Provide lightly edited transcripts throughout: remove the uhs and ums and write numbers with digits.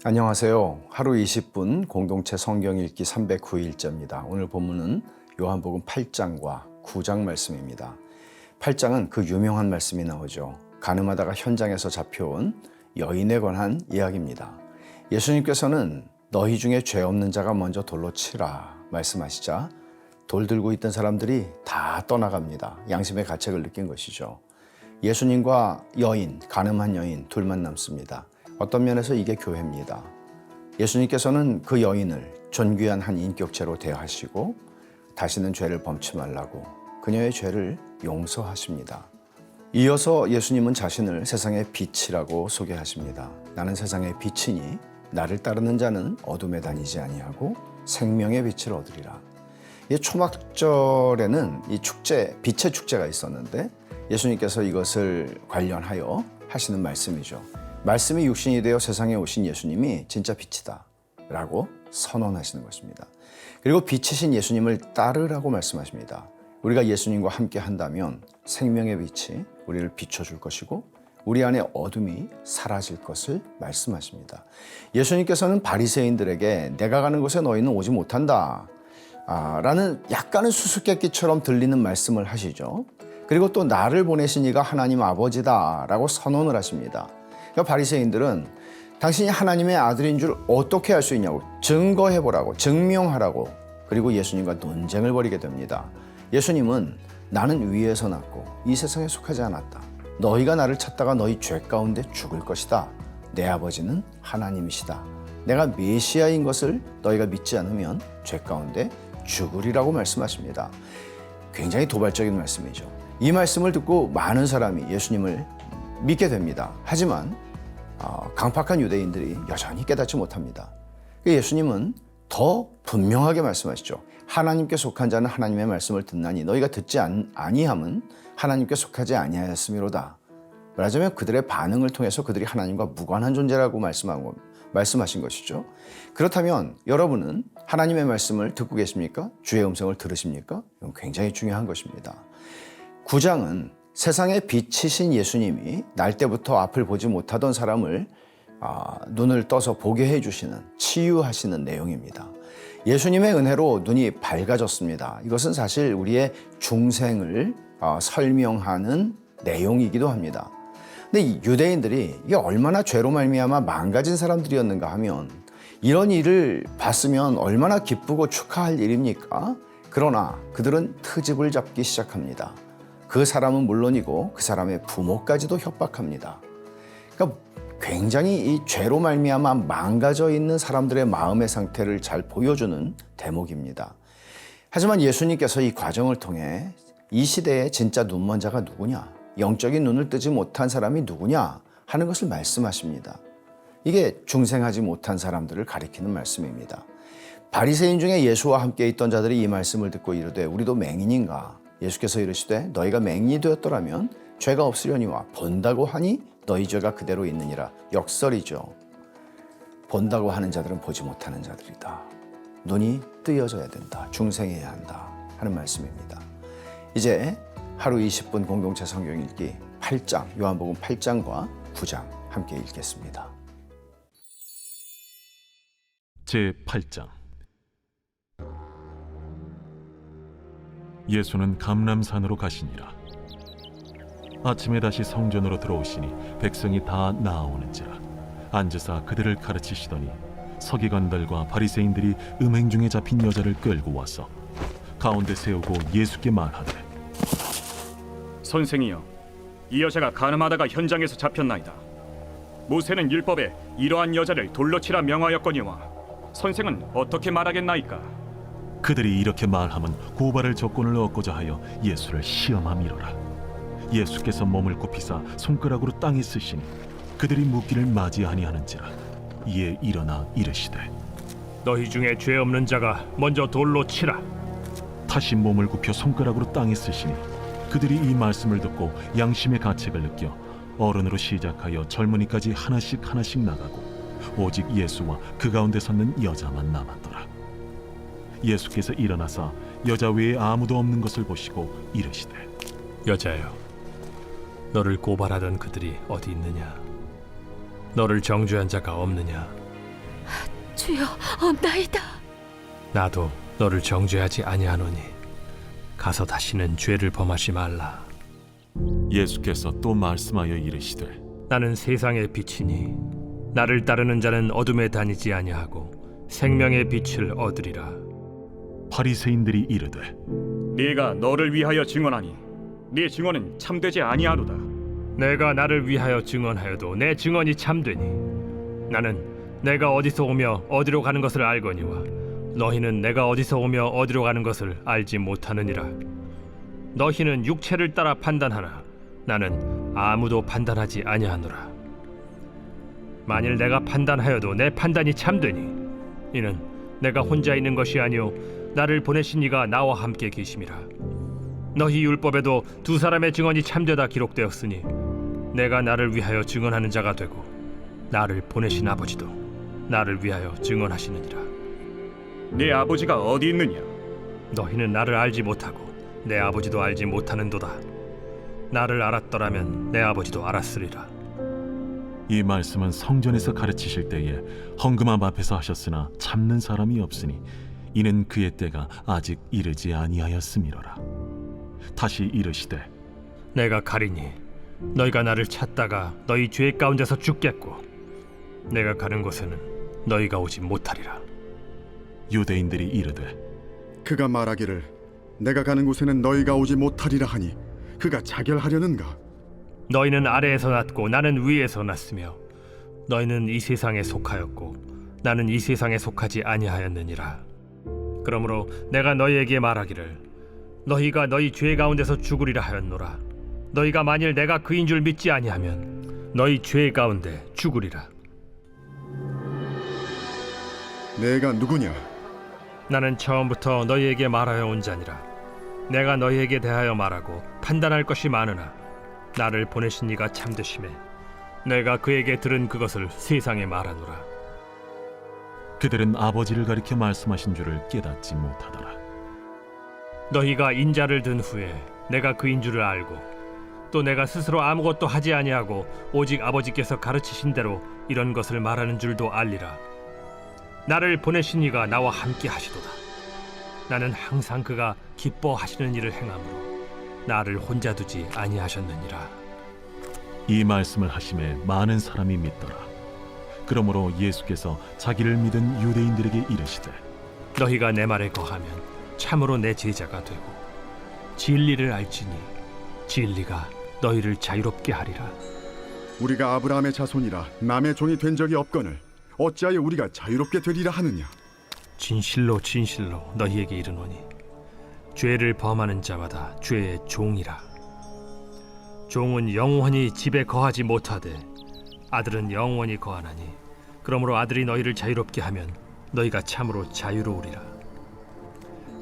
안녕하세요. 하루 20분 공동체 성경 읽기 309일째입니다. 오늘 본문은 요한복음 8장과 9장 말씀입니다. 8장은 그 유명한 말씀이 나오죠. 가늠하다가 현장에서 잡혀온 여인에 관한 이야기입니다. 예수님께서는 너희 중에 죄 없는 자가 먼저 돌로 치라 말씀하시자 돌 들고 있던 사람들이 다 떠나갑니다. 양심의 가책을 느낀 것이죠. 예수님과 여인, 가늠한 여인 둘만 남습니다. 어떤 면에서 이게 교회입니다. 예수님께서는 그 여인을 존귀한 한 인격체로 대하시고 다시는 죄를 범치 말라고 그녀의 죄를 용서하십니다. 이어서 예수님은 자신을 세상의 빛이라고 소개하십니다. 나는 세상의 빛이니 나를 따르는 자는 어둠에 다니지 아니하고 생명의 빛을 얻으리라. 이 초막절에는 이 축제, 빛의 축제가 있었는데 예수님께서 이것을 관련하여 하시는 말씀이죠. 말씀이 육신이 되어 세상에 오신 예수님이 진짜 빛이다 라고 선언하시는 것입니다. 그리고 빛이신 예수님을 따르라고 말씀하십니다. 우리가 예수님과 함께 한다면 생명의 빛이 우리를 비춰줄 것이고 우리 안에 어둠이 사라질 것을 말씀하십니다. 예수님께서는 바리새인들에게 내가 가는 곳에 너희는 오지 못한다 라는 약간은 수수께끼처럼 들리는 말씀을 하시죠. 그리고 또 나를 보내신 이가 하나님 아버지다 라고 선언을 하십니다. 바리새인들은 당신이 하나님의 아들인 줄 어떻게 알 수 있냐고 증거해보라고 증명하라고 그리고 예수님과 논쟁을 벌이게 됩니다. 예수님은 나는 위에서 났고 이 세상에 속하지 않았다. 너희가 나를 찾다가 너희 죄 가운데 죽을 것이다. 내 아버지는 하나님이시다. 내가 메시아인 것을 너희가 믿지 않으면 죄 가운데 죽으리라고 말씀하십니다. 굉장히 도발적인 말씀이죠. 이 말씀을 듣고 많은 사람이 예수님을 믿게 됩니다. 하지만 강팍한 유대인들이 여전히 깨닫지 못합니다. 예수님은 더 분명하게 말씀하시죠. 하나님께 속한 자는 하나님의 말씀을 듣나니 너희가 듣지 아니함은 하나님께 속하지 아니하였음이로다. 말하자면 그들의 반응을 통해서 그들이 하나님과 무관한 존재라고 말씀하신 것이죠. 그렇다면 여러분은 하나님의 말씀을 듣고 계십니까? 주의 음성을 들으십니까? 이건 굉장히 중요한 것입니다. 9장은 세상의 빛이신 예수님이 날 때부터 앞을 보지 못하던 사람을 눈을 떠서 보게 해주시는 치유하시는 내용입니다. 예수님의 은혜로 눈이 밝아졌습니다. 이것은 사실 우리의 중생을 설명하는 내용이기도 합니다. 근데 이 유대인들이 이게 얼마나 죄로 말미암아 망가진 사람들이었는가 하면 이런 일을 봤으면 얼마나 기쁘고 축하할 일입니까? 그러나 그들은 트집을 잡기 시작합니다. 그 사람은 물론이고 그 사람의 부모까지도 협박합니다. 그러니까 굉장히 이 죄로 말미암아 망가져 있는 사람들의 마음의 상태를 잘 보여주는 대목입니다. 하지만 예수님께서 이 과정을 통해 이 시대의 진짜 눈먼 자가 누구냐, 영적인 눈을 뜨지 못한 사람이 누구냐 하는 것을 말씀하십니다. 이게 중생하지 못한 사람들을 가리키는 말씀입니다. 바리새인 중에 예수와 함께 있던 자들이 이 말씀을 듣고 이르되 우리도 맹인인가? 예수께서 이르시되 너희가 맹인이 되었더라면 죄가 없으려니와 본다고 하니 너희 죄가 그대로 있느니라. 역설이죠. 본다고 하는 자들은 보지 못하는 자들이다. 눈이 뜨여져야 된다. 중생해야 한다 하는 말씀입니다. 이제 하루 20분 공동체 성경 읽기 8장 요한복음 8장과 9장 함께 읽겠습니다. 제8장 예수는 감람산으로 가시니라. 아침에 다시 성전으로 들어오시니 백성이 다 나아오는지라. 앉으사 그들을 가르치시더니 서기관들과 바리새인들이 음행 중에 잡힌 여자를 끌고 와서 가운데 세우고 예수께 말하되 선생이여, 이 여자가 간음하다가 현장에서 잡혔나이다. 모세는 율법에 이러한 여자를 돌로 치라 명하였거니와 선생은 어떻게 말하겠나이까? 그들이 이렇게 말하면 고발할 조건을 얻고자 하여 예수를 시험함이로라. 예수께서 몸을 굽히사 손가락으로 땅에 쓰시니 그들이 묻기를 맞이 아니하는지라. 이에 일어나 이르시되 너희 중에 죄 없는 자가 먼저 돌로 치라. 다시 몸을 굽혀 손가락으로 땅에 쓰시니 그들이 이 말씀을 듣고 양심의 가책을 느껴 어른으로 시작하여 젊은이까지 하나씩 나가고 오직 예수와 그 가운데 섰는 여자만 남았더라. 예수께서 일어나사 여자 외에 아무도 없는 것을 보시고 이르시되 여자여, 너를 고발하던 그들이 어디 있느냐? 너를 정죄한 자가 없느냐? 주여, 없나이다. 나도 너를 정죄하지 아니하노니 가서 다시는 죄를 범하지 말라. 예수께서 또 말씀하여 이르시되 나는 세상의 빛이니 나를 따르는 자는 어둠에 다니지 아니하고 생명의 빛을 얻으리라. 바리새인들이 이르되 네가 너를 위하여 증언하니 네 증언은 참되지 아니하로다. 내가 나를 위하여 증언하여도 내 증언이 참되니 나는 내가 어디서 오며 어디로 가는 것을 알거니와 너희는 내가 어디서 오며 어디로 가는 것을 알지 못하느니라. 너희는 육체를 따라 판단하나 나는 아무도 판단하지 아니하노라. 만일 내가 판단하여도 내 판단이 참되니 이는 내가 혼자 있는 것이 아니요 나를 보내신 이가 나와 함께 계심이라. 너희 율법에도 두 사람의 증언이 참되다 기록되었으니 내가 나를 위하여 증언하는 자가 되고 나를 보내신 아버지도 나를 위하여 증언하시느니라. 네 아버지가 어디 있느냐? 너희는 나를 알지 못하고 내 아버지도 알지 못하는도다. 나를 알았더라면 내 아버지도 알았으리라. 이 말씀은 성전에서 가르치실 때에 헌금함 앞에서 하셨으나 참는 사람이 없으니 이는 그의 때가 아직 이르지 아니하였음이로라. 다시 이르시되 내가 가리니 너희가 나를 찾다가 너희 죄 가운데서 죽겠고 내가 가는 곳에는 너희가 오지 못하리라. 유대인들이 이르되 그가 말하기를 내가 가는 곳에는 너희가 오지 못하리라 하니 그가 자결하려는가? 너희는 아래에서 났고 나는 위에서 났으며 너희는 이 세상에 속하였고 나는 이 세상에 속하지 아니하였느니라. 그러므로 내가 너희에게 말하기를 너희가 너희 죄 가운데서 죽으리라 하였노라. 너희가 만일 내가 그인 줄 믿지 아니하면 너희 죄 가운데 죽으리라. 내가 누구냐? 나는 처음부터 너희에게 말하여 온 자니라. 내가 너희에게 대하여 말하고 판단할 것이 많으나 나를 보내신 이가 참되심에 내가 그에게 들은 그것을 세상에 말하노라. 그들은 아버지를 가리켜 말씀하신 줄을 깨닫지 못하더라. 너희가 인자를 든 후에 내가 그인 줄을 알고 또 내가 스스로 아무것도 하지 아니하고 오직 아버지께서 가르치신 대로 이런 것을 말하는 줄도 알리라. 나를 보내신 이가 나와 함께 하시도다. 나는 항상 그가 기뻐하시는 일을 행함으로 나를 혼자 두지 아니하셨느니라. 이 말씀을 하심에 많은 사람이 믿더라. 그러므로 예수께서 자기를 믿은 유대인들에게 이르시되 너희가 내 말에 거하면 참으로 내 제자가 되고 진리를 알지니 진리가 너희를 자유롭게 하리라. 우리가 아브라함의 자손이라 남의 종이 된 적이 없거늘 어찌하여 우리가 자유롭게 되리라 하느냐? 진실로 진실로 너희에게 이르노니 죄를 범하는 자마다 죄의 종이라. 종은 영원히 집에 거하지 못하되 아들은 영원히 거하나니 그러므로 아들이 너희를 자유롭게 하면 너희가 참으로 자유로우리라.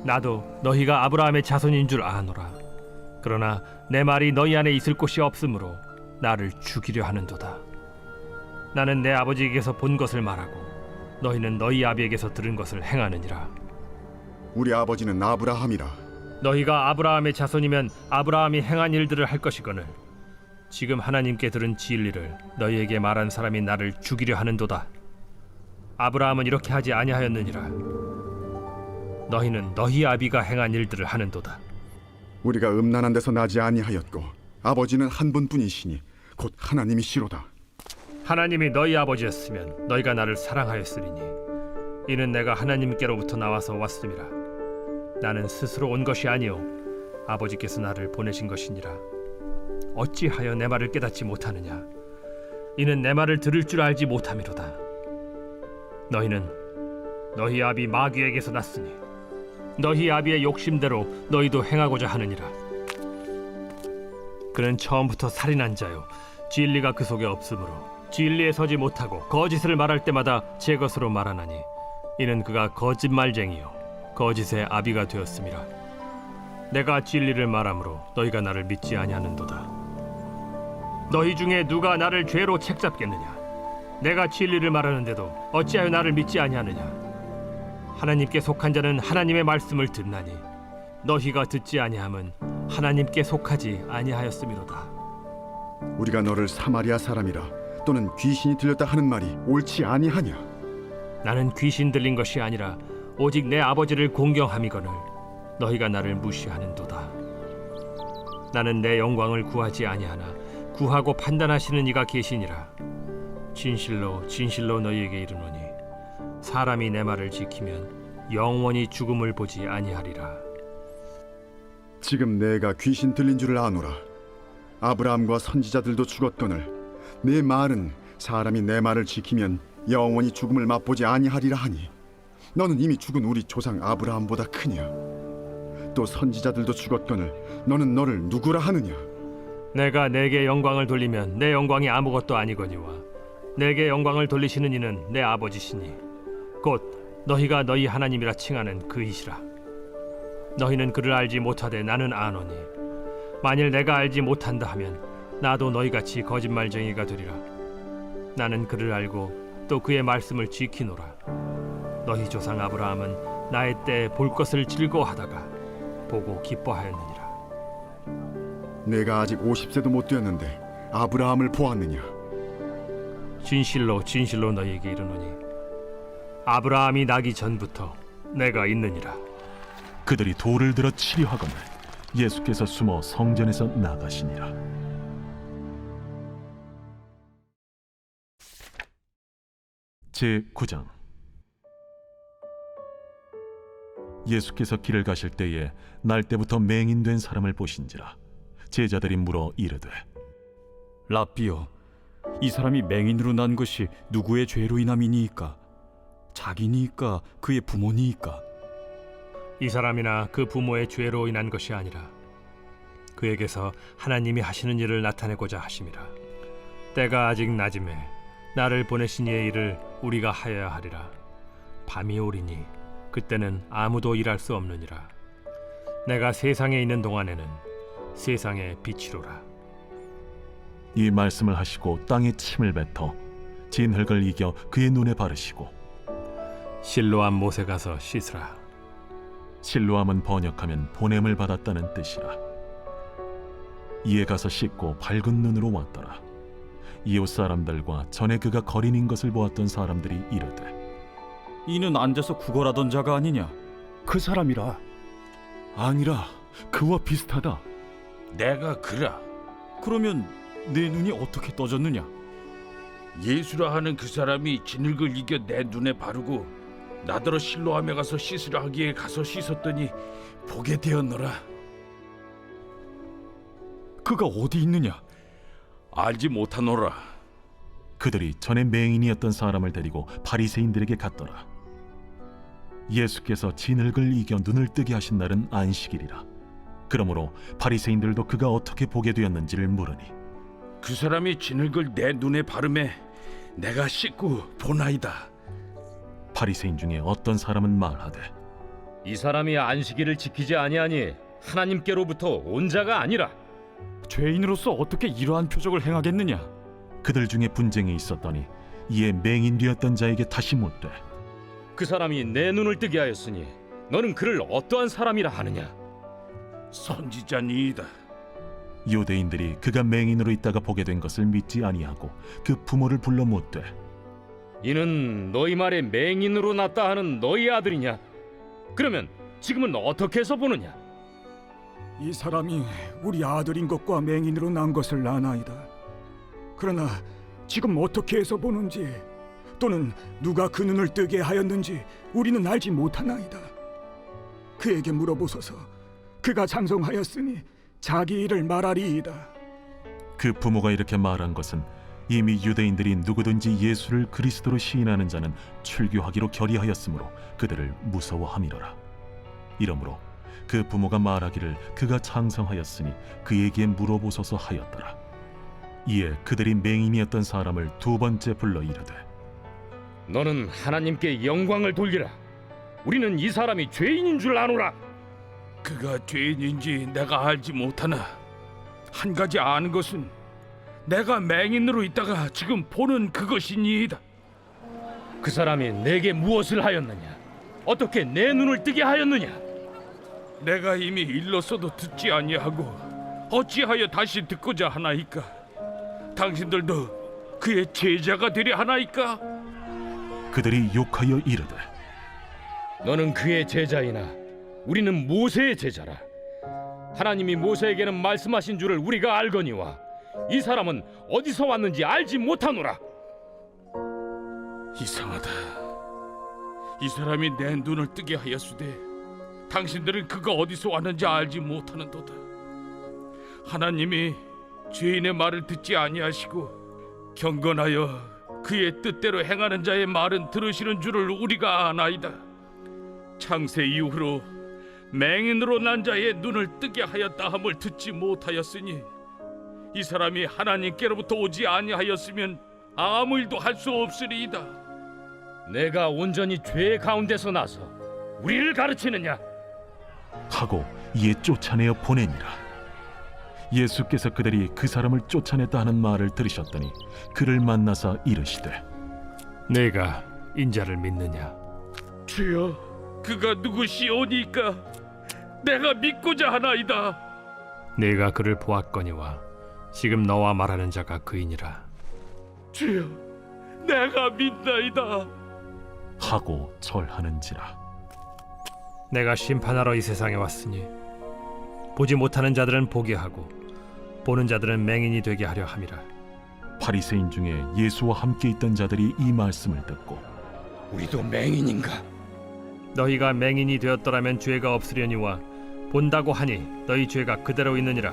나도 너희가 아브라함의 자손인 줄 아노라. 그러나 내 말이 너희 안에 있을 곳이 없으므로 나를 죽이려 하는도다. 나는 내 아버지에게서 본 것을 말하고 너희는 너희 아비에게서 들은 것을 행하느니라. 우리 아버지는 아브라함이라. 너희가 아브라함의 자손이면 아브라함이 행한 일들을 할 것이거늘 지금 하나님께 들은 진리를 너희에게 말한 사람이 나를 죽이려 하는도다. 아브라함은 이렇게 하지 아니하였느니라. 너희는 너희 아비가 행한 일들을 하는도다. 우리가 음란한 데서 나지 아니하였고 아버지는 한 분뿐이시니 곧 하나님이시로다. 하나님이 너희 아버지였으면 너희가 나를 사랑하였으리니 이는 내가 하나님께로부터 나와서 왔음이라. 나는 스스로 온 것이 아니요 아버지께서 나를 보내신 것이니라. 어찌하여 내 말을 깨닫지 못하느냐? 이는 내 말을 들을 줄 알지 못함이로다. 너희는 너희 아비 마귀에게서 났으니 너희 아비의 욕심대로 너희도 행하고자 하느니라. 그는 처음부터 살인한 자요 진리가 그 속에 없으므로 진리에 서지 못하고 거짓을 말할 때마다 제 것으로 말하나니 이는 그가 거짓말쟁이요 거짓의 아비가 되었음이라. 내가 진리를 말하므로 너희가 나를 믿지 아니하는도다. 너희 중에 누가 나를 죄로 책잡겠느냐? 내가 진리를 말하는데도 어찌하여 나를 믿지 아니하느냐? 하나님께 속한 자는 하나님의 말씀을 듣나니 너희가 듣지 아니함은 하나님께 속하지 아니하였음이로다. 우리가 너를 사마리아 사람이라 또는 귀신이 들렸다 하는 말이 옳지 아니하냐? 나는 귀신 들린 것이 아니라 오직 내 아버지를 공경함이거늘 너희가 나를 무시하는도다. 나는 내 영광을 구하지 아니하나 구하고 판단하시는 이가 계시니라. 진실로 진실로 너희에게 이르노니 사람이 내 말을 지키면 영원히 죽음을 보지 아니하리라. 지금 내가 귀신 들린 줄을 아노라. 아브라함과 선지자들도 죽었거늘 내 말은 사람이 내 말을 지키면 영원히 죽음을 맛보지 아니하리라 하니 너는 이미 죽은 우리 조상 아브라함보다 크냐? 또 선지자들도 죽었거늘 너는 너를 누구라 하느냐? 내가 내게 영광을 돌리면 내 영광이 아무것도 아니거니와 내게 영광을 돌리시는 이는 내 아버지시니 곧 너희가 너희 하나님이라 칭하는 그이시라. 너희는 그를 알지 못하되 나는 아노니 만일 내가 알지 못한다 하면 나도 너희같이 거짓말쟁이가 되리라. 나는 그를 알고 또 그의 말씀을 지키노라. 너희 조상 아브라함은 나의 때에 볼 것을 즐거워하다가 보고 기뻐하였느니라. 내가 아직 50세도 못 되었는데 아브라함을 보았느냐? 진실로 진실로 너희에게 이르노니 아브라함이 나기 전부터 내가 있느니라. 그들이 돌을 들어 치려 하거늘 예수께서 숨어 성전에서 나가시니라. 제9장. 예수께서 길을 가실 때에 날 때부터 맹인된 사람을 보신지라. 제자들이 물어 이르되 랍비여, 이 사람이 맹인으로 난 것이 누구의 죄로 인함이니이까? 자기니이까 그의 부모니이까? 이 사람이나 그 부모의 죄로 인한 것이 아니라 그에게서 하나님이 하시는 일을 나타내고자 하심이라. 때가 아직 낮음에 나를 보내신 이의 일을 우리가 하여야 하리라. 밤이 오리니 그때는 아무도 일할 수 없느니라. 내가 세상에 있는 동안에는 세상의 빛이로라. 이 말씀을 하시고 땅에 침을 뱉어 진흙을 이겨 그의 눈에 바르시고 실로암 못에 가서 씻으라. 실로암은 번역하면 보냄을 받았다는 뜻이라. 이에 가서 씻고 밝은 눈으로 왔더라. 이웃 사람들과 전에 그가 거린인 것을 보았던 사람들이 이르되 이는 앉아서 구걸하던 자가 아니냐? 그 사람이라. 아니라 그와 비슷하다. 내가 그라. 그러면 내 눈이 어떻게 떠졌느냐? 예수라 하는 그 사람이 진흙을 이겨 내 눈에 바르고 나더러 실로암에 가서 씻으라 하기에 가서 씻었더니 보게 되었노라. 그가 어디 있느냐? 알지 못하노라. 그들이 전에 맹인이었던 사람을 데리고 바리새인들에게 갔더라. 예수께서 진흙을 이겨 눈을 뜨게 하신 날은 안식일이라. 그러므로 바리새인들도 그가 어떻게 보게 되었는지를 물으니 그 사람이 진흙을 내 눈에 바르매 내가 씻고 보나이다. 바리새인 중에 어떤 사람은 말하되 이 사람이 안식일을 지키지 아니하니 하나님께로부터 온 자가 아니라. 죄인으로서 어떻게 이러한 표적을 행하겠느냐? 그들 중에 분쟁이 있었더니 이에 맹인 되었던 자에게 다시 묻되 그 사람이 내 눈을 뜨게 하였으니 너는 그를 어떠한 사람이라 하느냐? 선지자니이다. 유대인들이 그가 맹인으로 있다가 보게 된 것을 믿지 아니하고 그 부모를 불러 묻되 이는 너희 말에 맹인으로 났다 하는 너희 아들이냐? 그러면 지금은 어떻게 해서 보느냐? 이 사람이 우리 아들인 것과 맹인으로 난 것을 아나이다. 그러나 지금 어떻게 해서 보는지 또는 누가 그 눈을 뜨게 하였는지 우리는 알지 못하나이다. 그에게 물어보소서. 그가 장성하였으니 자기 일을 말하리이다. 그 부모가 이렇게 말한 것은 이미 유대인들이 누구든지 예수를 그리스도로 시인하는 자는 출교하기로 결의하였으므로 그들을 무서워함이로라. 이러므로 그 부모가 말하기를 그가 장성하였으니 그에게 물어보소서 하였더라. 이에 그들이 맹인이었던 사람을 두 번째 불러 이르되 너는 하나님께 영광을 돌리라. 우리는 이 사람이 죄인인 줄 아노라. 그가 죄인인지 내가 알지 못하나 한 가지 아는 것은 내가 맹인으로 있다가 지금 보는 그것이니이다. 그 사람이 내게 무엇을 하였느냐? 어떻게 내 눈을 뜨게 하였느냐? 내가 이미 일렀어도 듣지 아니하고 어찌하여 다시 듣고자 하나이까? 당신들도 그의 제자가 되려 하나이까? 그들이 욕하여 이르되 너는 그의 제자이나 우리는 모세의 제자라. 하나님이 모세에게는 말씀하신 줄을 우리가 알거니와 이 사람은 어디서 왔는지 알지 못하노라. 이상하다. 이 사람이 내 눈을 뜨게 하였으되 당신들은 그가 어디서 왔는지 알지 못하는도다. 하나님이 죄인의 말을 듣지 아니하시고 경건하여 그의 뜻대로 행하는 자의 말은 들으시는 줄을 우리가 아나이다. 창세 이후로 맹인으로 난 자의 눈을 뜨게 하였다 함을 듣지 못하였으니 이 사람이 하나님께로부터 오지 아니하였으면 아무 일도 할 수 없으리이다. 내가 온전히 죄 가운데서 나서 우리를 가르치느냐? 하고 이에 쫓아내어 보내니라. 예수께서 그들이 그 사람을 쫓아냈다 하는 말을 들으셨더니 그를 만나사 이르시되 내가 인자를 믿느냐? 주여, 그가 누구시오니까 내가 믿고자 하나이다. 내가 그를 보았거니와 지금 너와 말하는 자가 그이니라. 주여, 내가 믿나이다. 하고 절하는지라. 내가 심판하러 이 세상에 왔으니 보지 못하는 자들은 보게 하고 보는 자들은 맹인이 되게 하려 함이라. 바리새인 중에 예수와 함께 있던 자들이 이 말씀을 듣고 우리도 맹인인가? 너희가 맹인이 되었더라면 죄가 없으려니와 본다고 하니 너희 죄가 그대로 있느니라.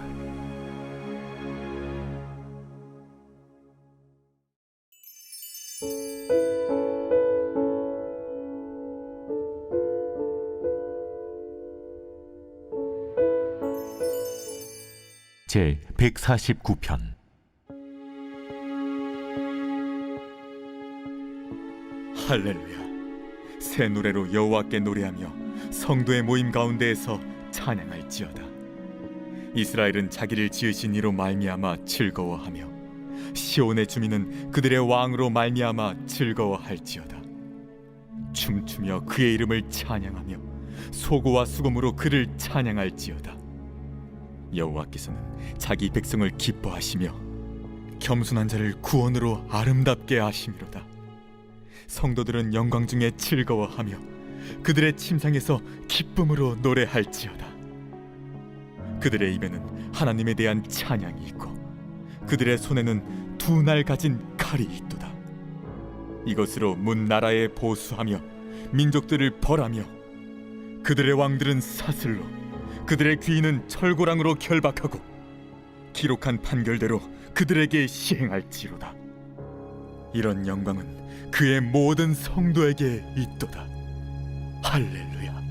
제 149편. 할렐루야. 새 노래로 여호와께 노래하며 성도의 모임 가운데에서 찬양할지어다. 이스라엘은 자기를 지으신 이로 말미암아 즐거워하며 시온의 주민은 그들의 왕으로 말미암아 즐거워할지어다. 춤추며 그의 이름을 찬양하며 소고와 수금으로 그를 찬양할지어다. 여호와께서는 자기 백성을 기뻐하시며 겸손한 자를 구원으로 아름답게 하심이로다. 성도들은 영광 중에 즐거워하며 그들의 침상에서 기쁨으로 노래할지어다. 그들의 입에는 하나님에 대한 찬양이 있고 그들의 손에는 두 날 가진 칼이 있도다. 이것으로 문 나라에 보수하며 민족들을 벌하며 그들의 왕들은 사슬로 그들의 귀인은 철고랑으로 결박하고 기록한 판결대로 그들에게 시행할지로다. 이런 영광은 그의 모든 성도에게 있도다. 할렐루야.